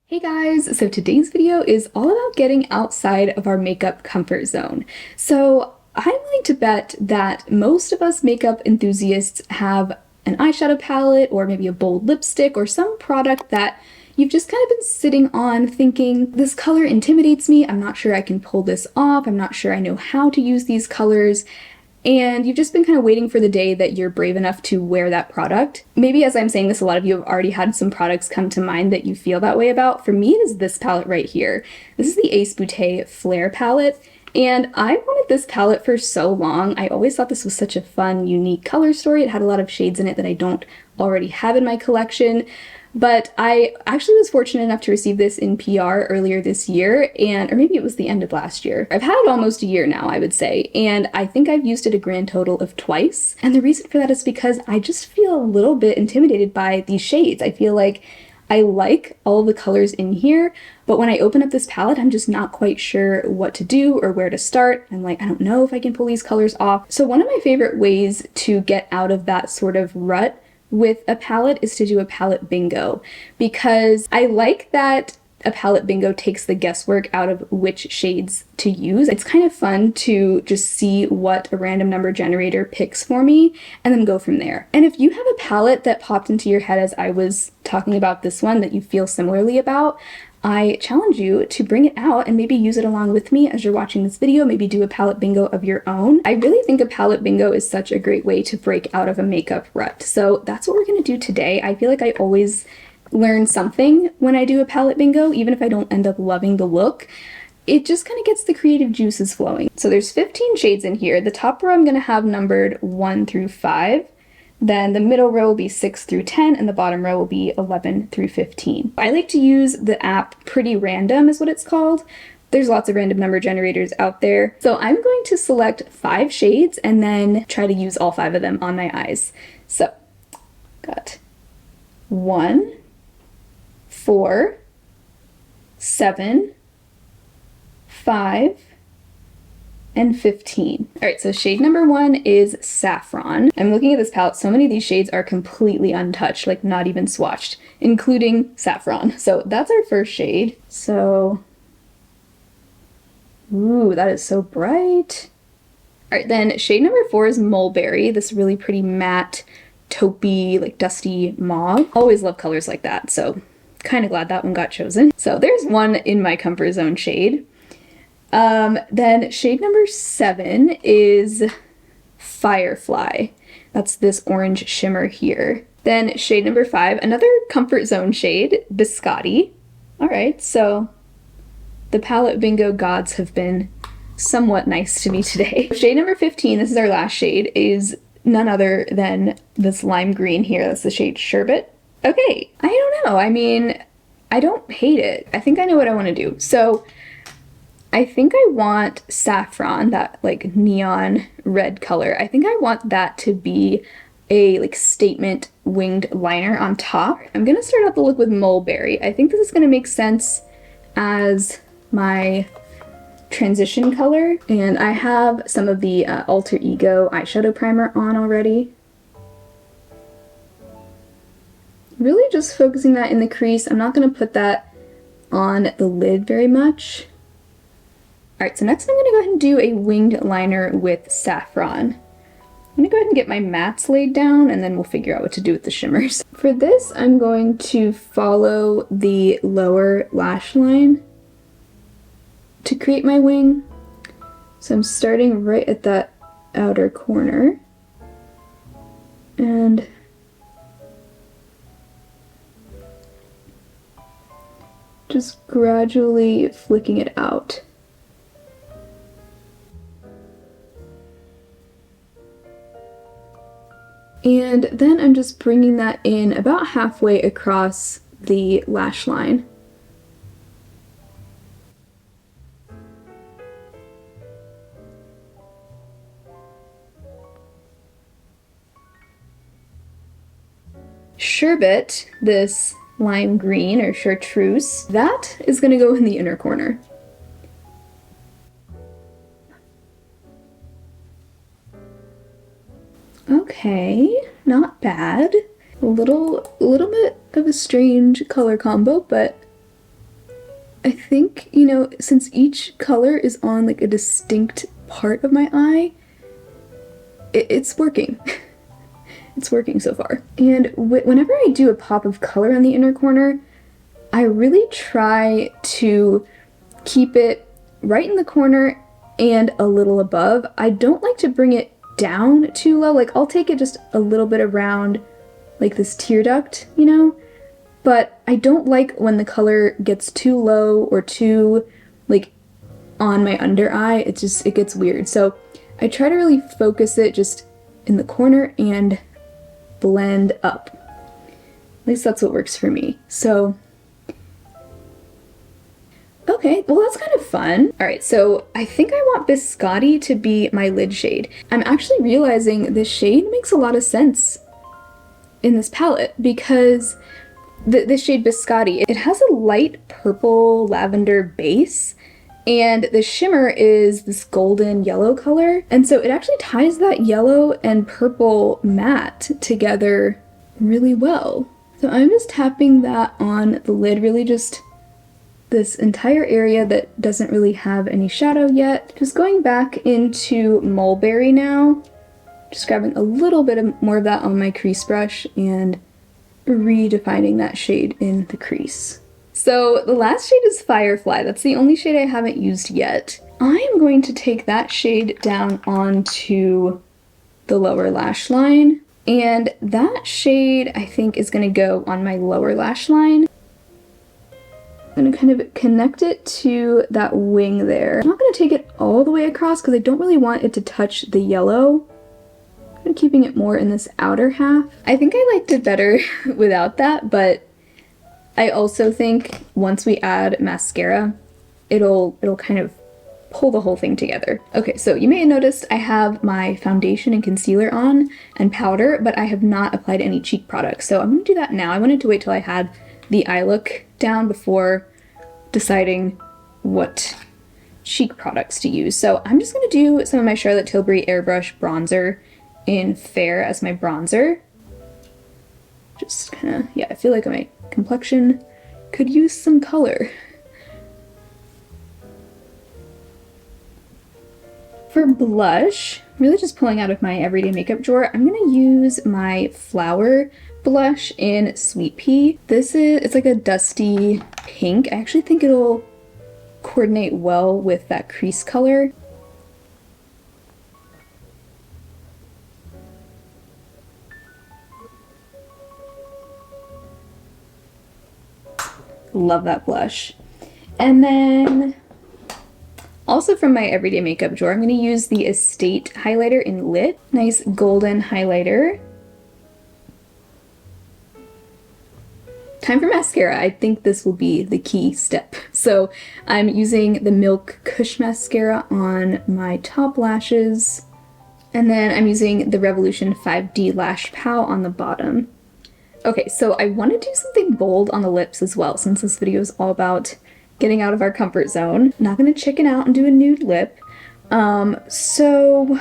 Hey guys, so today's video is all about getting outside of our makeup comfort zone. So I'm willing to bet that most of us makeup enthusiasts have an eyeshadow palette or maybe a bold lipstick or some product that you've just kind of been sitting on thinking, this color intimidates me, I'm not sure I can pull this off, I'm not sure I know how to use these colors. And you've just been kind of waiting for the day that you're brave enough to wear that product. Maybe as I'm saying this, a lot of you have already had some products come to mind that you feel that way about. For me, it is this palette right here. This is the Ace Beauté Flare palette. And I wanted this palette for so long. I always thought this was such a fun, unique color story. It had a lot of shades in it that I don't already have in my collection. But I actually was fortunate enough to receive this in PR earlier this year, or maybe it was the end of last year. I've had it almost a year now, I would say, and I think I've used it a grand total of twice. And the reason for that is because I just feel a little bit intimidated by these shades. I feel like I like all the colors in here, but when I open up this palette, I'm just not quite sure what to do or where to start. I'm like, I don't know if I can pull these colors off. So one of my favorite ways to get out of that sort of rut with a palette is to do a palette bingo, because I like that a palette bingo takes the guesswork out of which shades to use. It's kind of fun to just see what a random number generator picks for me and then go from there. And if you have a palette that popped into your head as I was talking about this one that you feel similarly about, I challenge you to bring it out and maybe use it along with me as you're watching this video, maybe do a palette bingo of your own. I really think a palette bingo is such a great way to break out of a makeup rut. So that's what we're gonna do today. I feel like I always learn something when I do a palette bingo, even if I don't end up loving the look. It just kind of gets the creative juices flowing. So there's 15 shades in here. The top row I'm gonna have numbered 1 through 5. Then the middle row will be 6 through 10, and the bottom row will be 11 through 15. I like to use the app Pretty Random is what it's called. There's lots of random number generators out there. So I'm going to select 5 shades and then try to use all 5 of them on my eyes. So, got 1, 4, 7, 5, and 15. All right, so shade number 1 is Saffron. I'm looking at this palette, so many of these shades are completely untouched, like not even swatched, including Saffron. So that's our first shade. So, ooh, that is so bright. All right, then shade number 4 is Mulberry, this really pretty matte, taupey, like dusty mauve. Always love colors like that, so kind of glad that one got chosen. So there's one in my comfort zone shade. Then shade number 7 is Firefly. That's this orange shimmer here. Then shade number 5, another comfort zone shade, Biscotti. All right, so the palette bingo gods have been somewhat nice to me today. Shade number 15, this is our last shade, is none other than this lime green here. That's the shade Sherbet. Okay, I don't know. I mean, I don't hate it. I think I know what I want to do. So I think I want Saffron, that like neon red color. I think I want that to be a like statement winged liner on top. I'm gonna start out the look with Mulberry. I think this is gonna make sense as my transition color. And I have some of the Alter Ego eyeshadow primer on already. Really just focusing that in the crease. I'm not gonna put that on the lid very much. All right, so next I'm gonna go ahead and do a winged liner with Saffron. I'm gonna go ahead and get my mattes laid down and then we'll figure out what to do with the shimmers. For this, I'm going to follow the lower lash line to create my wing. So I'm starting right at that outer corner. And just gradually flicking it out. And then I'm just bringing that in about halfway across the lash line. Sherbet, this lime green or chartreuse, that is going to go in the inner corner. Okay, not bad. A little bit of a strange color combo, but I think, you know, since each color is on like a distinct part of my eye, it's working. It's working so far. And whenever I do a pop of color on the inner corner, I really try to keep it right in the corner and a little above. I don't like to bring it down too low. Like, I'll take it just a little bit around like this tear duct, you know? But I don't like when the color gets too low or too like on my under eye. It gets weird. So I try to really focus it just in the corner and blend up. At least that's what works for me. So, okay, well that's kind of fun. All right, so I think I want Biscotti to be my lid shade. I'm actually realizing this shade makes a lot of sense in this palette because this shade Biscotti, it has a light purple lavender base, and the shimmer is this golden yellow color. And so it actually ties that yellow and purple matte together really well. So I'm just tapping that on the lid, really just this entire area that doesn't really have any shadow yet. Just going back into Mulberry now, just grabbing a little bit more of that on my crease brush and redefining that shade in the crease. So the last shade is Firefly. That's the only shade I haven't used yet. I am going to take that shade down onto the lower lash line, and that shade I think is going to go on my lower lash line. I'm going to kind of connect it to that wing there. I'm not going to take it all the way across because I don't really want it to touch the yellow. I'm keeping it more in this outer half. I think I liked it better without that, but I also think once we add mascara, it'll kind of pull the whole thing together. Okay, so you may have noticed I have my foundation and concealer on and powder, but I have not applied any cheek products. So I'm gonna do that now. I wanted to wait till I had the eye look down before deciding what cheek products to use. So I'm just gonna do some of my Charlotte Tilbury Airbrush bronzer in Fair as my bronzer. Just kind of, yeah, I feel like my complexion could use some color. For blush, really just pulling out of my everyday makeup drawer, I'm gonna use my Flower blush in Sweet Pea. It's like a dusty pink. I actually think it'll coordinate well with that crease color. Love that blush. And then also from my everyday makeup drawer, I'm going to use the Estate highlighter in Lit. Nice golden highlighter. Time for mascara. I think this will be the key step. So I'm using the Milk Kush mascara on my top lashes. And then I'm using the Revolution 5D Lash Pow on the bottom. Okay, so I want to do something bold on the lips as well, since this video is all about getting out of our comfort zone. Not going to chicken out and do a nude lip. So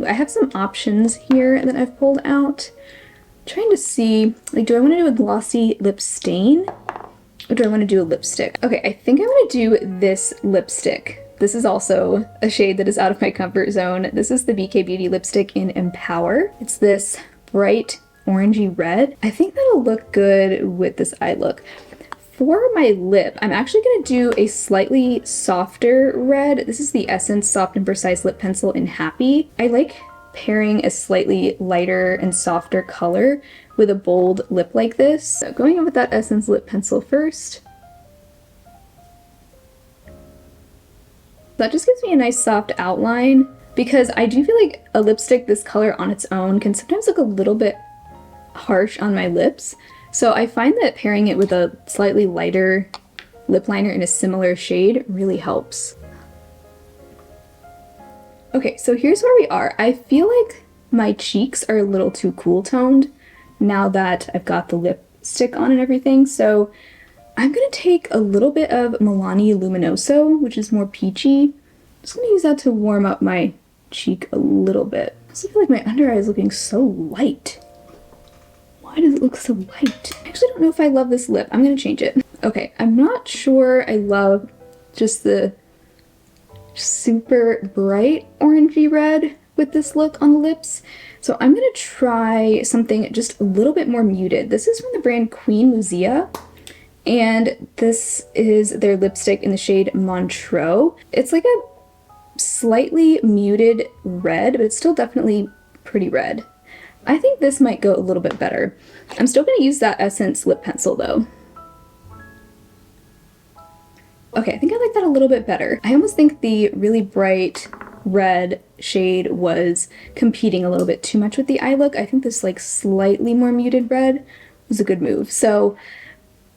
I have some options here that I've pulled out. I'm trying to see, like, do I want to do a glossy lip stain? Or do I want to do a lipstick? Okay, I think I want to do this lipstick. This is also a shade that is out of my comfort zone. This is the BK Beauty lipstick in Empower. It's this bright orangey red. I think that'll look good with this eye look. For my lip, I'm actually going to do a slightly softer red. This is the Essence Soft and Precise Lip Pencil in Happy. I like pairing a slightly lighter and softer color with a bold lip like this. So going in with that Essence lip pencil first. That just gives me a nice soft outline, because I do feel like a lipstick this color on its own can sometimes look a little bit harsh on my lips. So I find that pairing it with a slightly lighter lip liner in a similar shade really helps. Okay, so here's where we are. I feel like my cheeks are a little too cool toned now that I've got the lipstick on and everything. So I'm gonna take a little bit of Milani Luminoso, which is more peachy. I'm just gonna use that to warm up my cheek a little bit. I also feel like my under eye is looking so light. Why does it look so light? I actually don't know if I love this lip. I'm gonna change it. Okay, I'm not sure I love just the super bright orangey red with this look on the lips. So I'm gonna try something just a little bit more muted. This is from the brand Queen Luisa, and this is their lipstick in the shade Montreux. It's like a slightly muted red, but it's still definitely pretty red. I think this might go a little bit better. I'm still gonna use that Essence lip pencil though. Okay, I think I like that a little bit better. I almost think the really bright red shade was competing a little bit too much with the eye look. I think this like slightly more muted red was a good move. So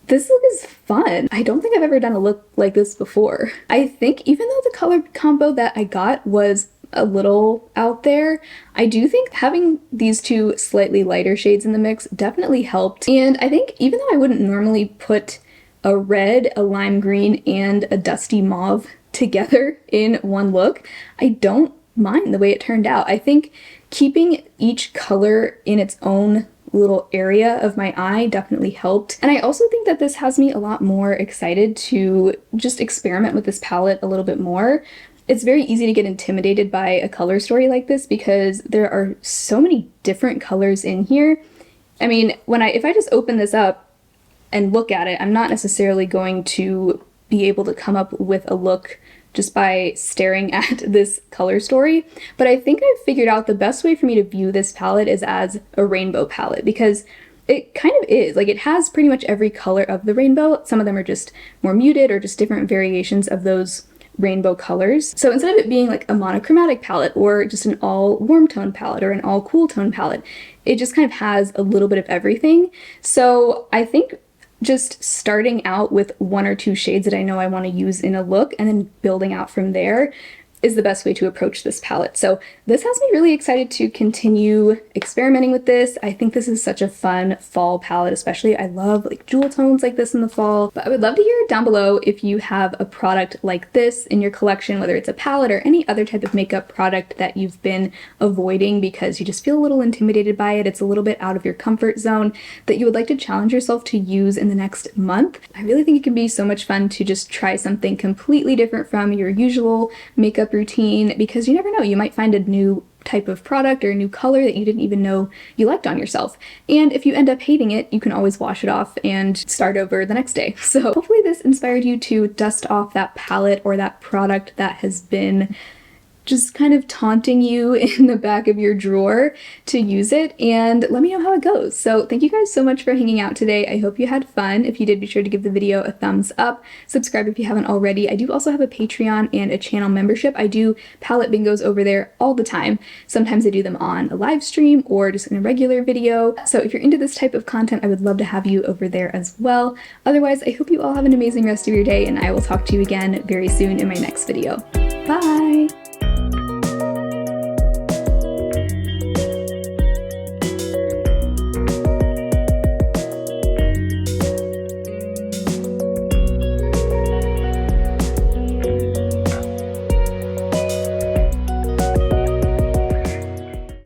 this look is fun. I don't think I've ever done a look like this before. I think even though the color combo that I got was a little out there, I do think having these two slightly lighter shades in the mix definitely helped. And I think even though I wouldn't normally put a red, a lime green, and a dusty mauve together in one look, I don't mind the way it turned out. I think keeping each color in its own little area of my eye definitely helped. And I also think that this has me a lot more excited to just experiment with this palette a little bit more. It's very easy to get intimidated by a color story like this because there are so many different colors in here. I mean, if I just open this up and look at it, I'm not necessarily going to be able to come up with a look just by staring at this color story. But I think I've figured out the best way for me to view this palette is as a rainbow palette, because it kind of is. Like, it has pretty much every color of the rainbow. Some of them are just more muted or just different variations of those rainbow colors. So instead of it being like a monochromatic palette or just an all warm tone palette or an all cool tone palette, it just kind of has a little bit of everything. So I think just starting out with one or two shades that I know I want to use in a look and then building out from there is the best way to approach this palette. So this has me really excited to continue experimenting with this. I think this is such a fun fall palette, especially. I love like jewel tones like this in the fall. But I would love to hear down below if you have a product like this in your collection, whether it's a palette or any other type of makeup product that you've been avoiding because you just feel a little intimidated by it. It's a little bit out of your comfort zone that you would like to challenge yourself to use in the next month. I really think it can be so much fun to just try something completely different from your usual makeup routine, because you never know, you might find a new type of product or a new color that you didn't even know you liked on yourself. And if you end up hating it, you can always wash it off and start over the next day. So hopefully this inspired you to dust off that palette or that product that has been just kind of taunting you in the back of your drawer to use it, and let me know how it goes. So thank you guys so much for hanging out today. I hope you had fun. If you did, be sure to give the video a thumbs up. Subscribe if you haven't already. I do also have a Patreon and a channel membership. I do palette bingos over there all the time. Sometimes I do them on a live stream or just in a regular video. So if you're into this type of content, I would love to have you over there as well. Otherwise, I hope you all have an amazing rest of your day, and I will talk to you again very soon in my next video. Bye!